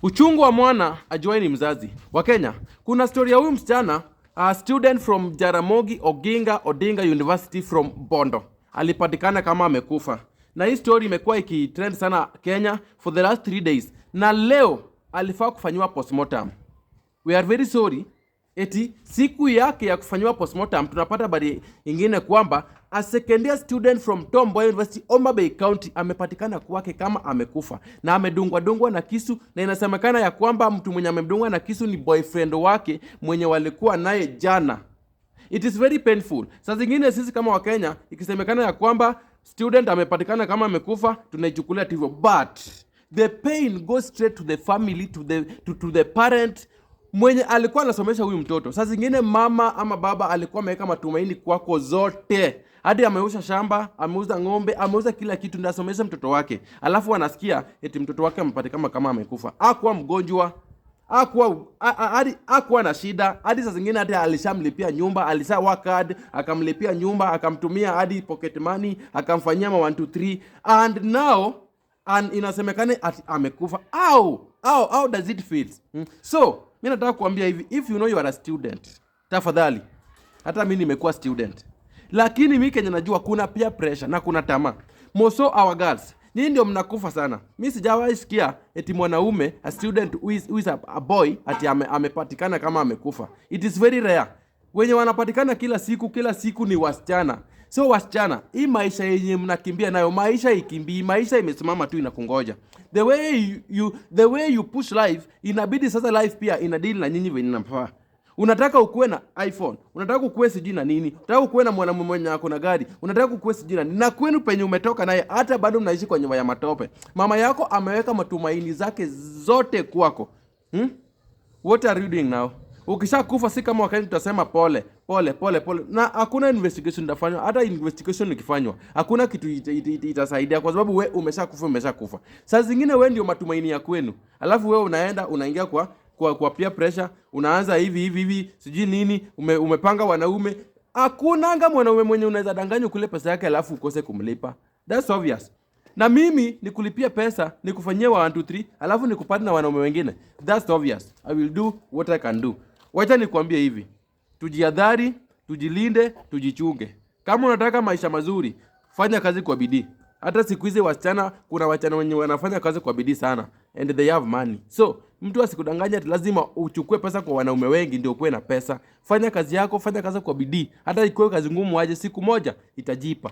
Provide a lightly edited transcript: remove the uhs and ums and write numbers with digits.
Uchungu wa mwana ajuai ni mzazi. Wakenya, kuna story ya huyu msichana, a student from Jaramogi Oginga Odinga University from Bondo. Alipatikana kama amekufa. Na hii story imekuwa ikitrend sana Kenya for the last 3 days. Na leo alifaa kufanyiwa postmortem. We are very sorry. Eti siku yake ya kufanyiwa postmortem tunapata habari nyingine kwamba a second year student from Tom Mboya University Homa Bay County amepatikana kwake kama amekufa na amedungwa na kisu, na inasemekana ya kwamba mtu mwenye amemdungwa na kisu ni boyfriend wake mwenye walikuwa naye jana. It is very painful. Saa zingine sisi kama Wakenya ikisemekana ya kwamba student amepatikana kama amekufa tunaichukulia hivyo, but the pain goes straight to the family, to the parent mwenye alikuwa anasomesha huyu mtoto. Saa zingine mama ama baba alikuwa ameweka matumaini kwako zote, hadi ameuza shamba, ameuza ng'ombe, ameuza kila kitu ndio asomeshe mtoto wake, alafu anasikia eti mtoto wake amepatikana kama amekufa. Hakuwa mgonjwa, hakuwa na shida, hadi saa zingine hadi alishamlipia nyumba, alisa work hard, akamlipia nyumba, akamtumia hadi pocket money, akamfanyia 1 2 3, and now inasemekana ati amekufa. How does it feel? So mimi nataka kuambia hivi, if you know you are a student, tafadhali, hata mimi nimekuwa student, lakini mimi Kenya najua kuna peer pressure na kuna tamaa. Moso our girls, nyinyi ndio mnakufa sana. Mimi sijawahi sikia eti mwanaume, a student who is a boy ati amepatikana kama amekufa. It is very rare. Wenye wanapatikana kila siku ni wasichana. So wasichana, hii maisha yenye mnakimbia nayo, maisha ikimbii, maisha imesimama tu inakungoja. The way you push life, inabidi sasa life pia inadeal na nyinyi venye inafaa. Unataka ukuwe na iPhone, unataka ukuwe sijui na nini, unataka ukuwe na mwanamume mwenye ako na gari, unataka ukuwe sijui na nini, na kwenu penye umetoka naye hata bado mnaishi kwa nyumba ya matope. Mama yako ameweka matumaini zake zote kwako. What are you doing now? Ukishakufa si kama wakati tutasema pole. Na hakuna investigation itafanywa. Hata investigation ikifanywa, hakuna kitu itasaidia kwa sababu wewe umeshakufa. Saa zingine wewe ndio matumaini ya kwenu. Alafu wewe unaingia kwa peer pressure, unaanza hivi sijui nini, umepanga wanaume. Hakuna anga mwanaume mwenye unaweza danganya kule pesa yake alafu ukose kumlipa. That's obvious. Na mimi nikulipia pesa, nikufanyia 1 2 3, alafu nikupate na wanaume wengine. That's obvious. I will do what I can do. Wacha nikwambie hivi, tujihadhari, tujilinde, tujichunge. Kama unataka maisha mazuri, fanya kazi kwa bidii. Hata siku hizi wasichana, kuna wasichana wenye wanafanya kazi kwa bidii sana and they have money. So, mtu asikudanganya ati lazima uchukue pesa kwa wanaume wengi ndio ukuwe na pesa. Fanya kazi yako, fanya kazi kwa bidii. Hata ikuwe kazi ngumu aje, siku moja itajipa.